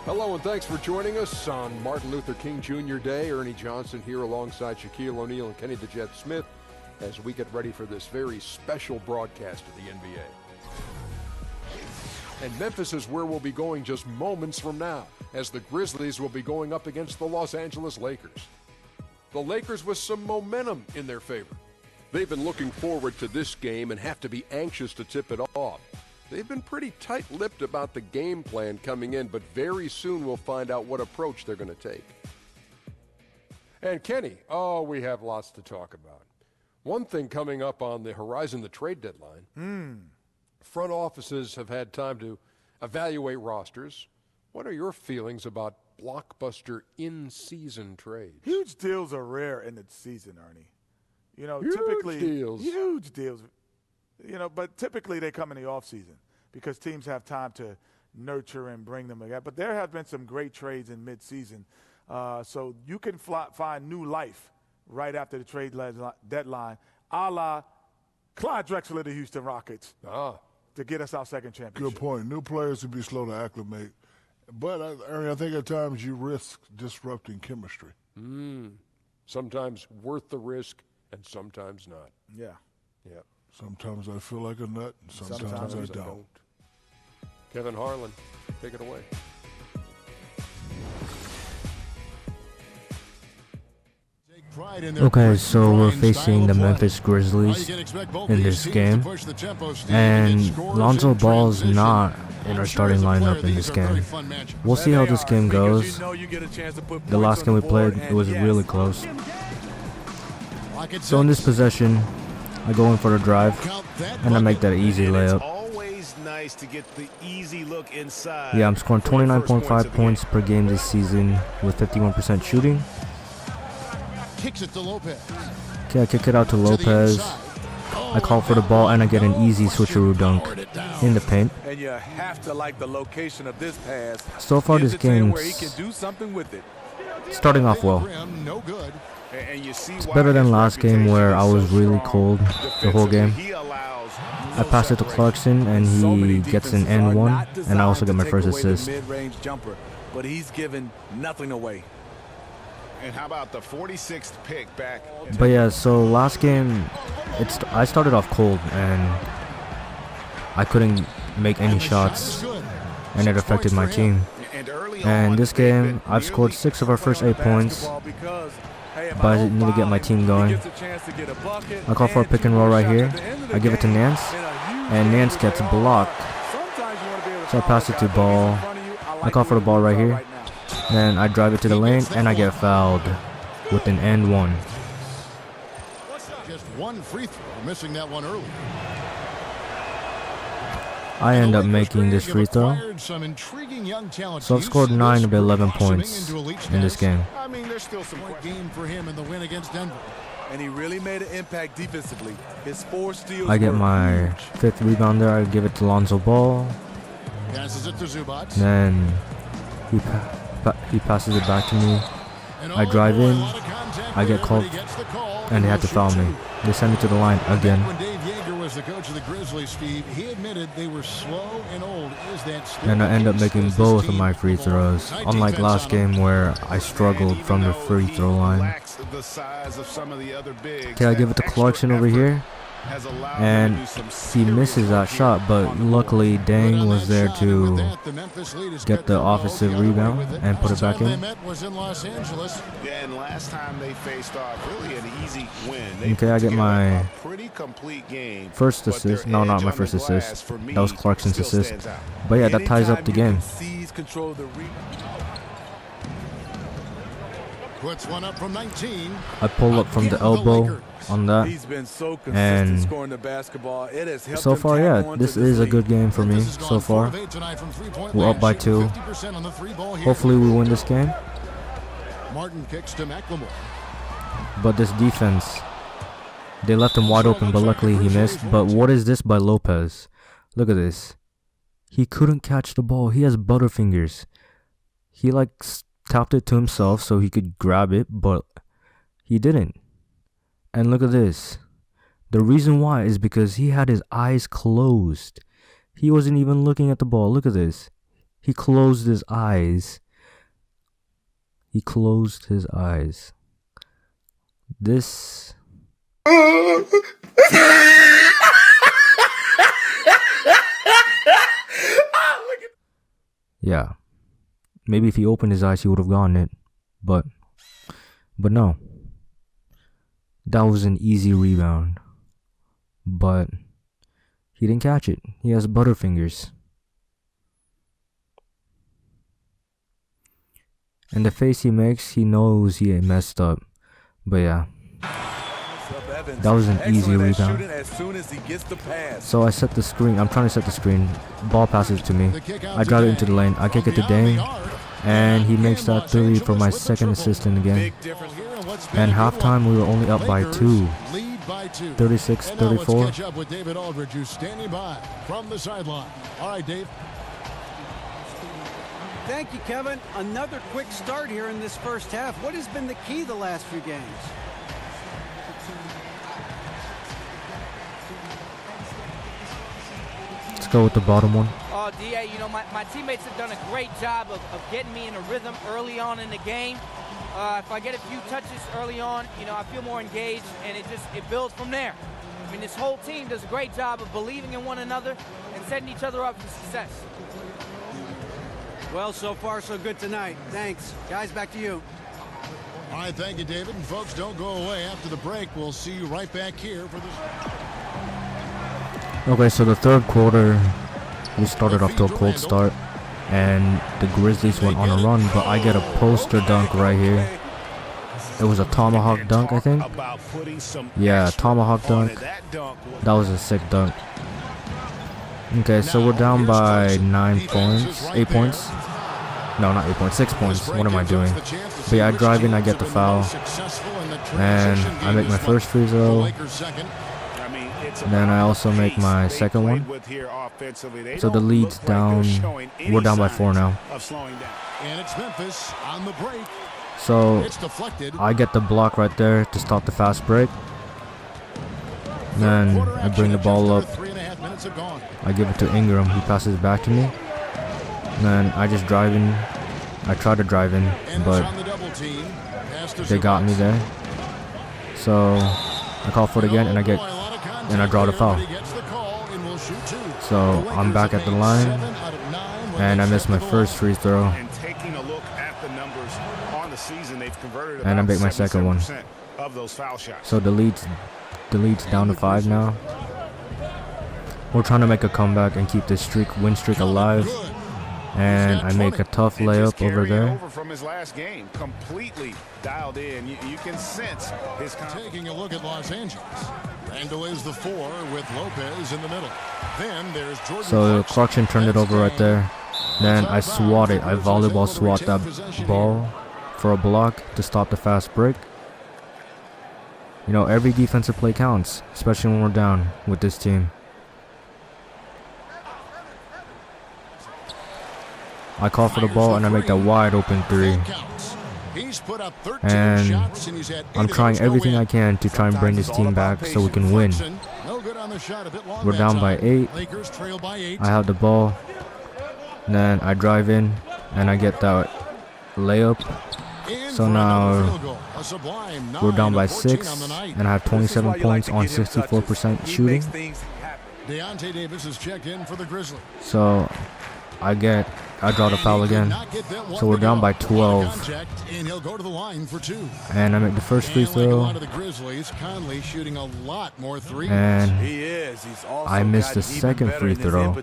Hello and thanks for joining us on Martin Luther King Jr. Day. Ernie Johnson here alongside Shaquille O'Neal and Kenny the Jet Smith as we get ready for this very special broadcast of the NBA. And Memphis is where we'll be going just moments from now, as the Grizzlies will be going up against the Los Angeles Lakers. The Lakers with some momentum in their favor. They've been looking forward to this game and have to be anxious to tip it off. They've been pretty tight-lipped about the game plan coming in, but very soon we'll find out what approach they're going to take. And Kenny, we have lots to talk about. One thing coming up on the horizon, the trade deadline. Front offices have had time to evaluate rosters. What are your feelings about blockbuster in-season trades? Huge deals are rare in the season, Ernie. You know, huge deals. You know, but typically they come in the offseason because teams have time to nurture and bring them together. But there have been some great trades in midseason. So you can find new life right after the trade deadline, a la Clyde Drexler of the Houston Rockets, to get us our second championship. Good point. New players would be slow to acclimate. But, Ernie, I think at times you risk disrupting chemistry. Sometimes worth the risk and sometimes not. Yeah. Sometimes I feel like a nut, and sometimes I don't. Kevin Harlan, take it away. Okay, so we're facing the Memphis Grizzlies in this game, and Lonzo Ball's not in our starting lineup in this game. We'll see how this game goes. The last game we played, it was really close. So in this possession, I go in for the drive, and I make that easy layup. Yeah, I'm scoring 29.5 points per game this season with 51% shooting. Okay, I kick it out to Lopez. I call for the ball, and I get an easy switcheroo dunk in the paint. And you have to like the location of this pass. So far, this game's starting off well. It's better than last game where I was really cold the whole game. I pass it to Clarkson and he gets an and one, and I also get my first assist. But he's given nothing away. And how about the 46th pick back? But yeah, so last game, I started off cold and I couldn't make any shots, and it affected my team. And this game, I've scored 6 of our first 8 points. But I need to get my team going. I call for a pick and roll right here. I give it to Nance, and Nance gets blocked. So I pass it to Ball. I call for the ball right here. Then I drive it to the lane, and I get fouled with an and one. Just one free throw, missing that one early. I end up making this free throw. So I've scored 9 of the 11 points in this game. I mean, there's still some game for him in the win against Denver. And he really made an impact defensively. His 4 steals. I get my 5th rebound there. I give it to Lonzo Ball. Passes it to Zubac. Then he passes it back to me. I drive in. I get called, and they had to foul me. They send me to the line again. The coach of the Grizzlies, Steve, he admitted they were slow and old. Is that still and I end up making both of my free throws, unlike last game where I struggled from the free throw line. Okay, I give it to Clarkson over here, and he misses that shot, but luckily Dang was there to get the offensive rebound and put it back in. Okay, I get my first assist. No, not my first assist. That was Clarkson's assist. But yeah, that ties up the game. Puts one up from 19. I pull up from the elbow on that, and so far, yeah, this is a good game for me so far. We're up by 2. Hopefully we win this game. But this defense, they left him wide open, but luckily he missed. But what is this by Lopez? Look at this. He couldn't catch the ball. He has butterfingers. He tapped it to himself so he could grab it, but he didn't. And look at this. The reason why is because he had his eyes closed. He wasn't even looking at the ball. Look at this. He closed his eyes. He closed his eyes. This... Yeah. Maybe if he opened his eyes, he would have gotten it. But no. That was an easy rebound. But he didn't catch it. He has butterfingers. And the face he makes, he knows he messed up. But yeah. That was an easy rebound. So I set the screen. I'm trying to set the screen. Ball passes to me. I drive it into the lane. I kick it to Dane. And he makes that 3 for my second assist in the game. And halftime, we were only up by 2. 36-34. Catch up with David Aldridge, who's standing by from the sideline. All right, Dave. Thank you, Kevin. Another quick start here in this first half. What has been the key the last few games? Let's go with the bottom one. Oh, D.A., you know, my teammates have done a great job of getting me in a rhythm early on in the game. If I get a few touches early on, you know, I feel more engaged, and it builds from there. I mean, this whole team does a great job of believing in one another and setting each other up for success. Well, so far, so good tonight. Thanks. Guys, back to you. All right, thank you, David. And folks, don't go away. After the break, we'll see you right back here for this. Okay, so the third quarter, we started off to a cold start, and the Grizzlies went on a run, but I get a poster dunk right here. It was a tomahawk dunk, I think. Yeah, tomahawk dunk. That was a sick dunk. Okay, so we're down by 9 points, 8 points. No, not 8 points, 6 points. What am I doing? But yeah, I drive in, I get the foul, and I make my first free throw. And then I also make my second one. So the lead's down. We're down by 4 now. So I get the block right there to stop the fast break. Then I bring the ball up. I give it to Ingram. He passes it back to me. And then I just drive in. I try to drive in, but they got me there. So I call for it again, and I draw the foul. So I'm back at the line, and I miss my first free throw. And I make my second one. So the lead's down to 5 now. We're trying to make a comeback and keep this win streak alive. And I make a tough layup over there. From his last game, completely dialed in. You can sense his confidence. Taking a look at Los Angeles. Randall is the 4 with Lopez in the middle. Then there's Jordan. So Clarkson turned it over right there. Then I swat it. I volleyball swat that ball for a block to stop the fast break. You know, every defensive play counts, especially when we're down with this team. I call for the ball, and I make that wide open 3. And I'm trying everything I can to try and bring this team back so we can win. We're down by 8. I have the ball. Then I drive in, and I get that layup. So now we're down by 6, and I have 27 points on 64% shooting. So I draw the foul again. So we're down by 12. And I make the first free throw. And I missed the second free throw.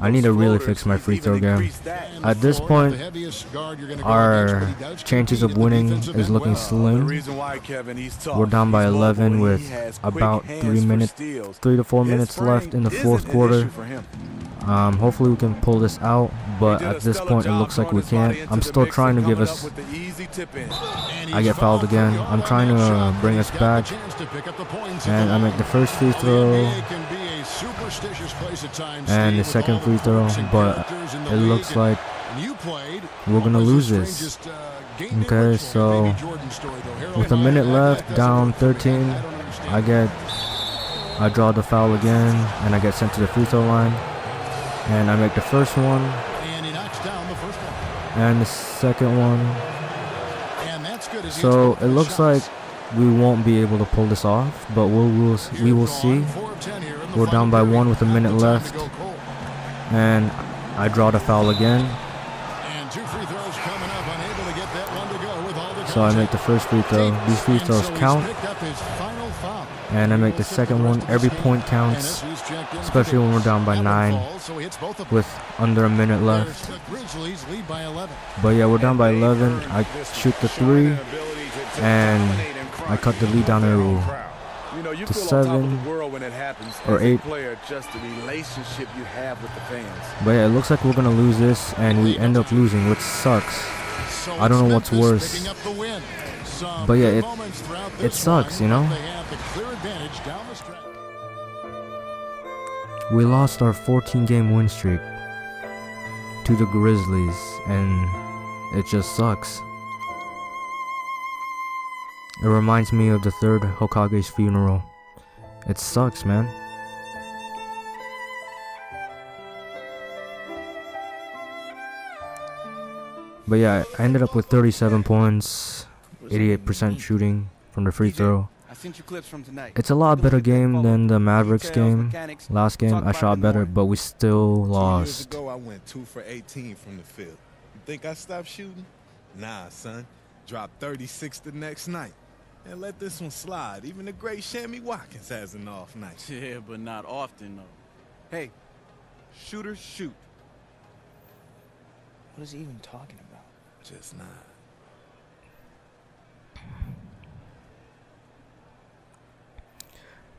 I need to really fix my free throw game. At this point, our chances of winning is looking slim. We're down by 11 with about 3 to 4 minutes left in the fourth quarter. Hopefully we can pull this out, but at this point it looks like we can't. I'm still trying to give us... I get fouled again. I'm trying to bring us back, and I make the first free throw and the second free throw, but it looks like we're gonna lose this. Okay, so with a minute left, down 13, I draw the foul again, and I get sent to the free throw line. And I make the first one, And the second one. And that's good as So it looks like we won't be able to pull this off, but we will see. We're down by 1 with a minute left. And I draw the foul again. So I make the first free throw. These free throws count. And I make the second one. Every point counts, especially when we're down by 9 with under a minute left. But yeah, we're down by 11. I shoot the 3 and I cut the lead down to 7 or 8. But yeah, it looks like we're gonna lose this, and we end up losing, which sucks. I don't know what's worse. But yeah, it sucks, you know? We lost our 14-game win streak to the Grizzlies, and it just sucks. It reminds me of the 3rd Hokage's funeral. It sucks, man. But yeah, I ended up with 37 points, 88% shooting from the free throw. It's a lot better game than the Mavericks game. Last game I shot better, but we still lost. 2 years ago, I went 2 for 18 from the field. You think I stopped shooting? Nah, son. Dropped 36 the next night. And let this one slide. Even the great Shammy Watkins has an off night. Yeah, but not often, though. Hey, shooters shoot. What is he even talking about? Just not.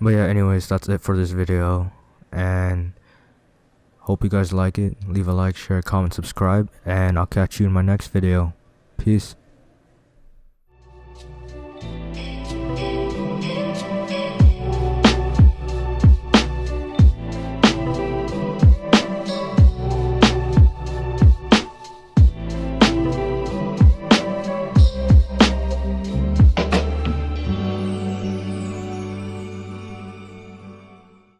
But yeah, anyways, that's it for this video. And hope you guys like it. Leave a like, share, comment, subscribe. And I'll catch you in my next video. Peace.